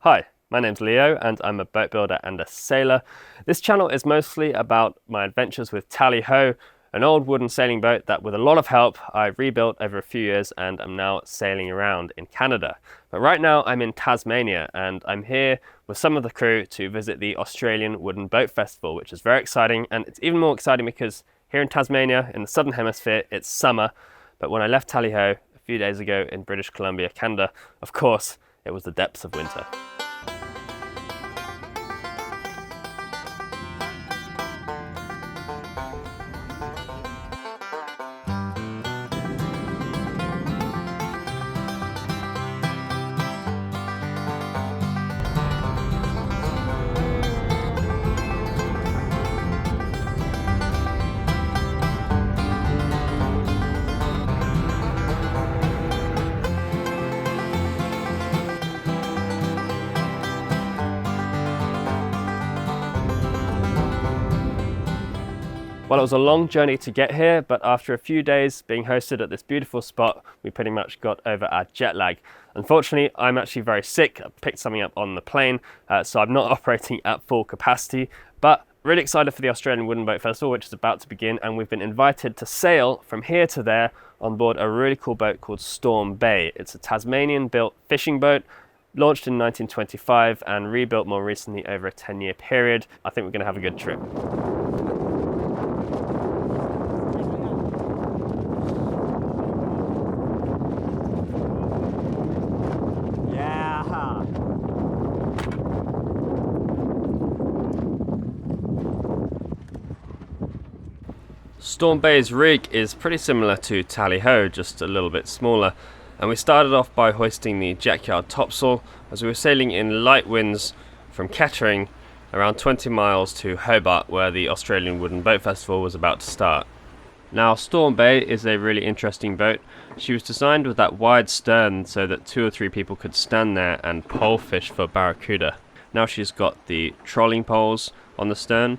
Hi, my name's Leo and I'm a boat builder and a sailor. This channel is mostly about my adventures with TALLY, an old wooden sailing boat that with a lot of help I rebuilt over a few years and I'm now sailing around in Canada. But right now I'm in Tasmania and I'm here with some of the crew to visit the Australian Wooden Boat Festival, which is very exciting, and it's even more exciting because here in Tasmania in the southern hemisphere it's summer, but when I left TALLY a few days ago in British Columbia, Canada, of course it was the depths of winter. Well, it was a long journey to get here, but after a few days being hosted at this beautiful spot, we pretty much got over our jet lag. Unfortunately, I'm actually very sick. I picked something up on the plane, so I'm not operating at full capacity, but really excited for the Australian Wooden Boat Festival, which is about to begin, and we've been invited to sail from here to there on board a really cool boat called Storm Bay. It's a Tasmanian-built fishing boat, launched in 1925 and rebuilt more recently over a 10-year period. I think we're going to have a good trip. Storm Bay's rig is pretty similar to TALLY, just a little bit smaller, and we started off by hoisting the jackyard topsail as we were sailing in light winds from Kettering around 20 miles to Hobart, where the Australian Wooden Boat Festival was about to start. Now, Storm Bay is a really interesting boat. She was designed with that wide stern so that 2 or 3 people could stand there and pole fish for barracuda. Now she's got the trolling poles on the stern,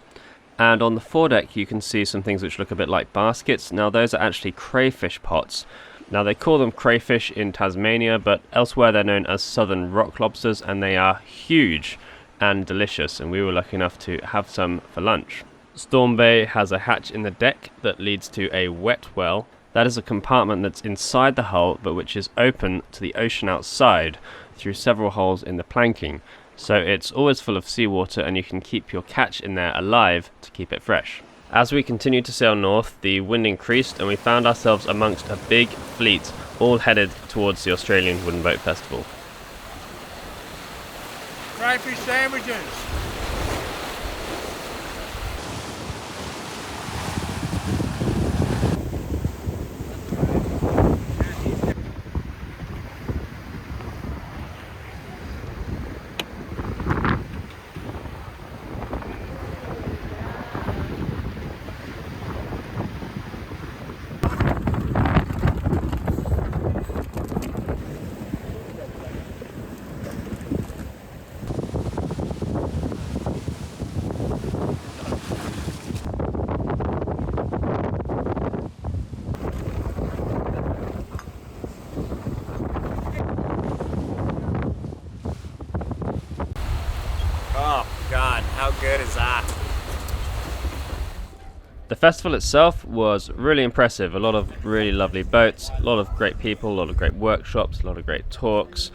and on the foredeck you can see some things which look a bit like baskets. Now those are actually crayfish pots. Now they call them crayfish in Tasmania, but elsewhere they're known as southern rock lobsters, and they are huge and delicious, and we were lucky enough to have some for lunch. Storm Bay has a hatch in the deck that leads to a wet well. That is a compartment that's inside the hull but which is open to the ocean outside through several holes in the planking. So it's always full of seawater and you can keep your catch in there alive to keep it fresh. As we continued to sail north, the wind increased and we found ourselves amongst a big fleet, all headed towards the Australian Wooden Boat Festival. Crayfish sandwiches! Oh God, how good is that? The festival itself was really impressive. A lot of really lovely boats, a lot of great people, a lot of great workshops, a lot of great talks.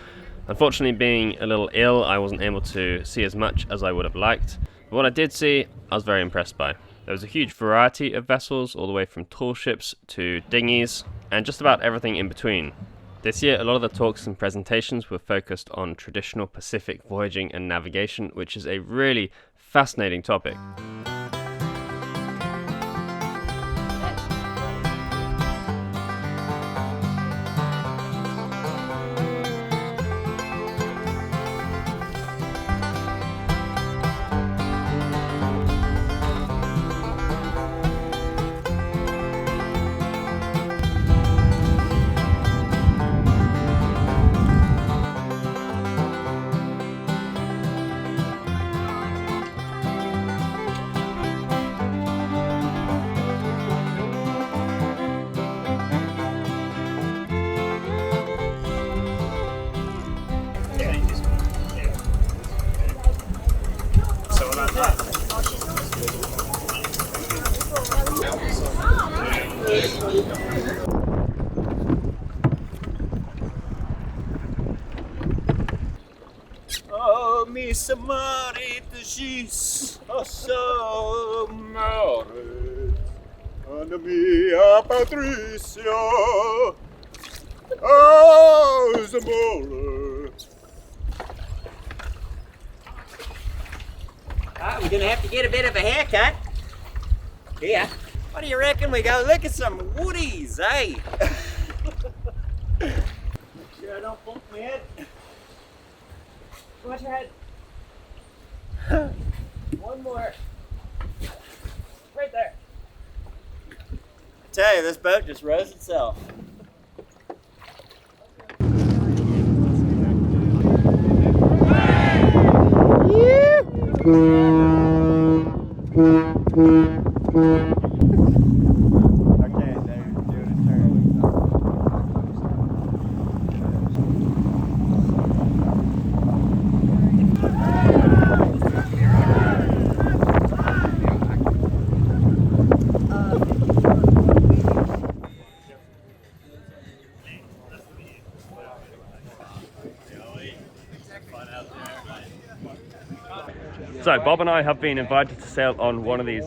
Unfortunately, being a little ill, I wasn't able to see as much as I would have liked. But what I did see, I was very impressed by. There was a huge variety of vessels, all the way from tall ships to dinghies, and just about everything in between. This year, a lot of the talks and presentations were focused on traditional Pacific voyaging and navigation, which is a really fascinating topic. Oh, Miss Marit, she's so Marit. And mia Patricia, oh, Zamora. We're gonna have to get a bit of a haircut. Yeah. What do you reckon we go look at some woodies, eh? Sure I don't bump my head. Watch your head. One more. Right there. I tell you, this boat just rose itself. So Bob and I have been invited to sail on one of these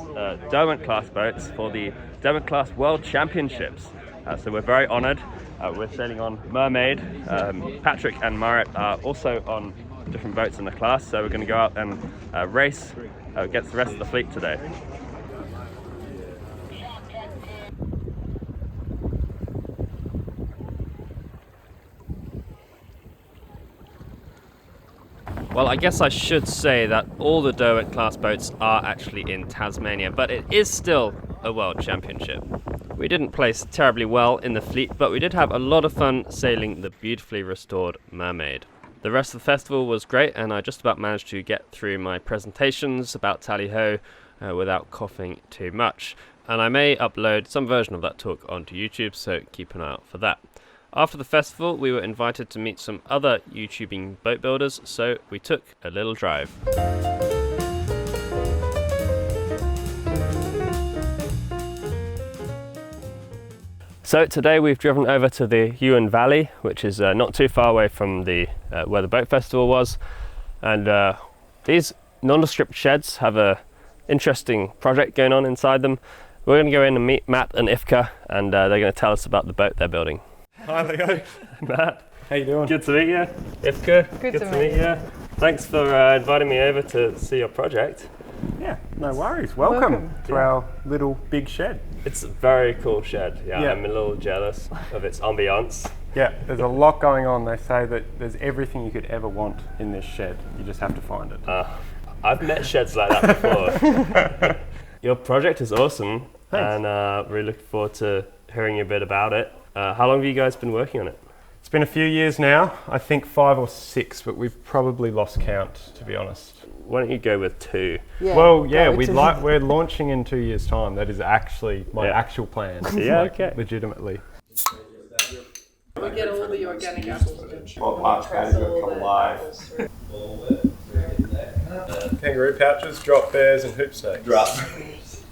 Derwent class boats for the Derwent class World Championships. So we're very honoured. We're sailing on Mermaid. Patrick and Marit are also on different boats in the class, so we're going to go out and race against the rest of the fleet today. Well, I guess I should say that all the Derwent class boats are actually in Tasmania, but it is still a world championship. We didn't place terribly well in the fleet, but we did have a lot of fun sailing the beautifully restored Mermaid. The rest of the festival was great, and I just about managed to get through my presentations about Tally-Ho without coughing too much. And I may upload some version of that talk onto YouTube, so keep an eye out for that. After the festival, we were invited to meet some other YouTubing boat builders, so we took a little drive. So today we've driven over to the Huon Valley, which is not too far away from the where the boat festival was, and these nondescript sheds have a interesting project going on inside them. We're going to go in and meet Matt and Ifka, and they're going to tell us about the boat they're building. Hi Leo. Matt, How you doing? good to meet you. Ifka, good to meet you. Thanks for inviting me over to see your project. Yeah, no worries. Welcome to our little big shed. It's a very cool shed. Yeah. I'm a little jealous of its ambiance. Yeah, there's a lot going on. They say that there's everything you could ever want in this shed. You just have to find it. I've met sheds like that before. Your project is awesome. Thanks. And really looking forward to hearing a bit about it. How long have you guys been working on it? It's been a few years now. I think 5 or 6, but we've probably lost count, to be honest. Why don't you go with 2? Yeah, we're launching in 2 years' time. That is actually my actual plan. Yeah, okay. Legitimately. We get all the organic apples. Kangaroo pouches, drop bears, and hoop snakes.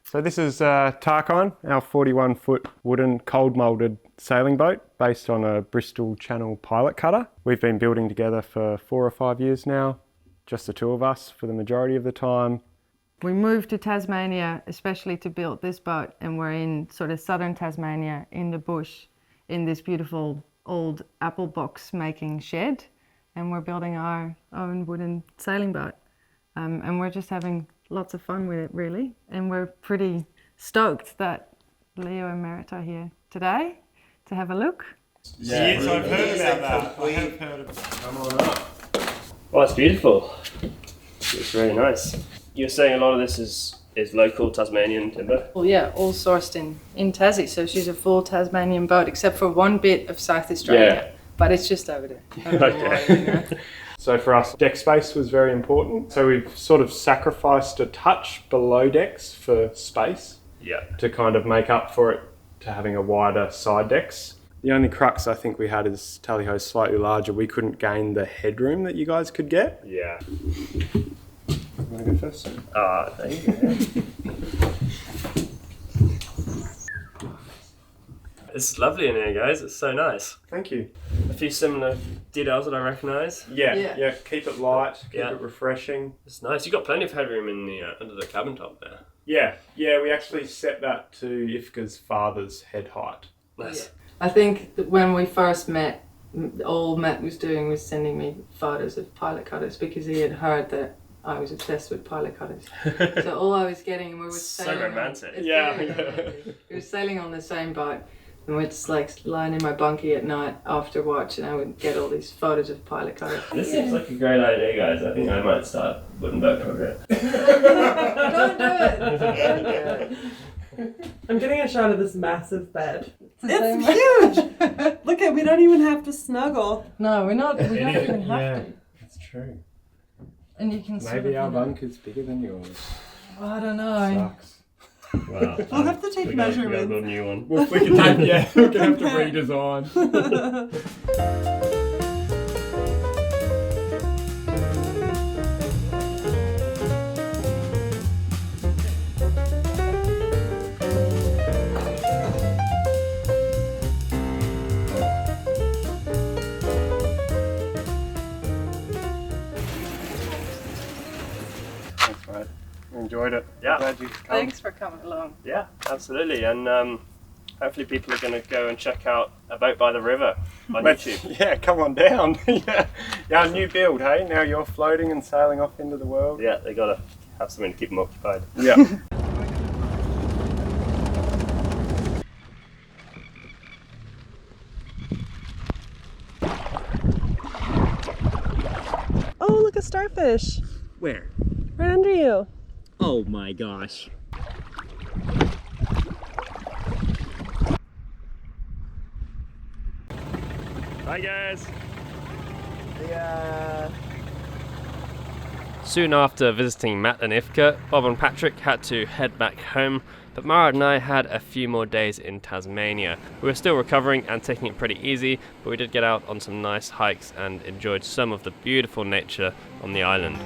So this is Tarkine, our 41-foot wooden cold moulded sailing boat based on a Bristol Channel pilot cutter. We've been building together for 4 or 5 years now, just the 2 of us for the majority of the time. We moved to Tasmania especially to build this boat, and we're in sort of southern Tasmania in the bush in this beautiful old apple box making shed, and we're building our own wooden sailing boat. And we're just having lots of fun with it, really, and we're pretty stoked that Leo and Marit are here today to have a look. Yes, I've heard about that. I have heard about it. Come on up. Well, it's beautiful. It's really nice. You're saying a lot of this is local Tasmanian timber? Well, yeah, all sourced in Tassie, so she's a full Tasmanian boat, except for one bit of South Australia, but it's just over there. Over the water, you know. So for us, deck space was very important. So we've sort of sacrificed a touch below decks for space to kind of make up for it, to having a wider side decks. The only crux I think we had is Tally-Ho's slightly larger. We couldn't gain the headroom that you guys could get. Yeah. You want to go first? Thank you. It's lovely in here, guys. It's so nice. Thank you. A few similar details that I recognise. Yeah. Keep it light, keep Yeah. it refreshing. It's nice. You've got plenty of headroom in the under the cabin top there. Yeah, we actually set that to Ifka's father's head height. Nice. I think that when we first met, all Matt was doing was sending me photos of pilot cutters because he had heard that I was obsessed with pilot cutters. So all I was getting, and we were sailing. So romantic. It's Yeah. very romantic. We were sailing on the same boat, and we'd just like lying in my bunkie at night after watch, and I would get all these photos of pilot cutters. This seems like a great idea, guys. I think I might start wooden boat project. Don't do it! Don't do it. I'm getting a shot of this massive bed. It's Huge! Look at, we don't even have to snuggle. No, we're not. We don't even have Yeah, to. that's true. And you can sort Maybe of, our you know, bunker's bigger than yours. I don't know. Sucks. Wow. We'll have to take We gotta measurements. build a new one. Well, we can we're gonna have to redesign. Thanks, mate. Enjoyed it. Yeah. Glad you could come. Thanks for coming along. Yeah, absolutely. And hopefully people are going to go and check out A Boat by the River on YouTube. Yeah, come on down. Yeah, our new build, hey? Now you're floating and sailing off into the world. Yeah, they got to have something to keep them occupied. Yeah. Oh, look, a starfish. Where? Right under you. Oh my gosh. Bye, guys. Yeah. Soon after visiting Matt and Ifka, Bob and Patrick had to head back home, but Marit and I had a few more days in Tasmania. We were still recovering and taking it pretty easy, but we did get out on some nice hikes and enjoyed some of the beautiful nature on the island.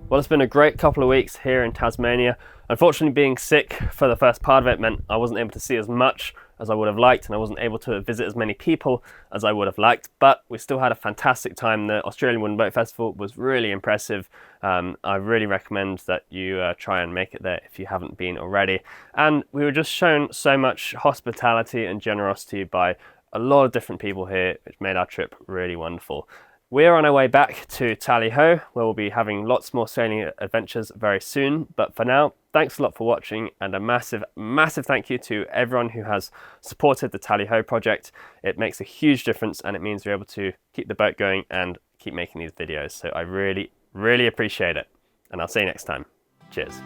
Well, it's been a great couple of weeks here in Tasmania. Unfortunately, being sick for the first part of it meant I wasn't able to see as much as I would have liked, and I wasn't able to visit as many people as I would have liked, but we still had a fantastic time. The Australian Wooden Boat Festival was really impressive. I really recommend that you try and make it there if you haven't been already. And we were just shown so much hospitality and generosity by a lot of different people here, which made our trip really wonderful. We're on our way back to TALLY, where we'll be having lots more sailing adventures very soon. But for now, thanks a lot for watching, and a massive, massive thank you to everyone who has supported the TALLY project. It makes a huge difference, and it means we're able to keep the boat going and keep making these videos. So I really, really appreciate it. And I'll see you next time. Cheers.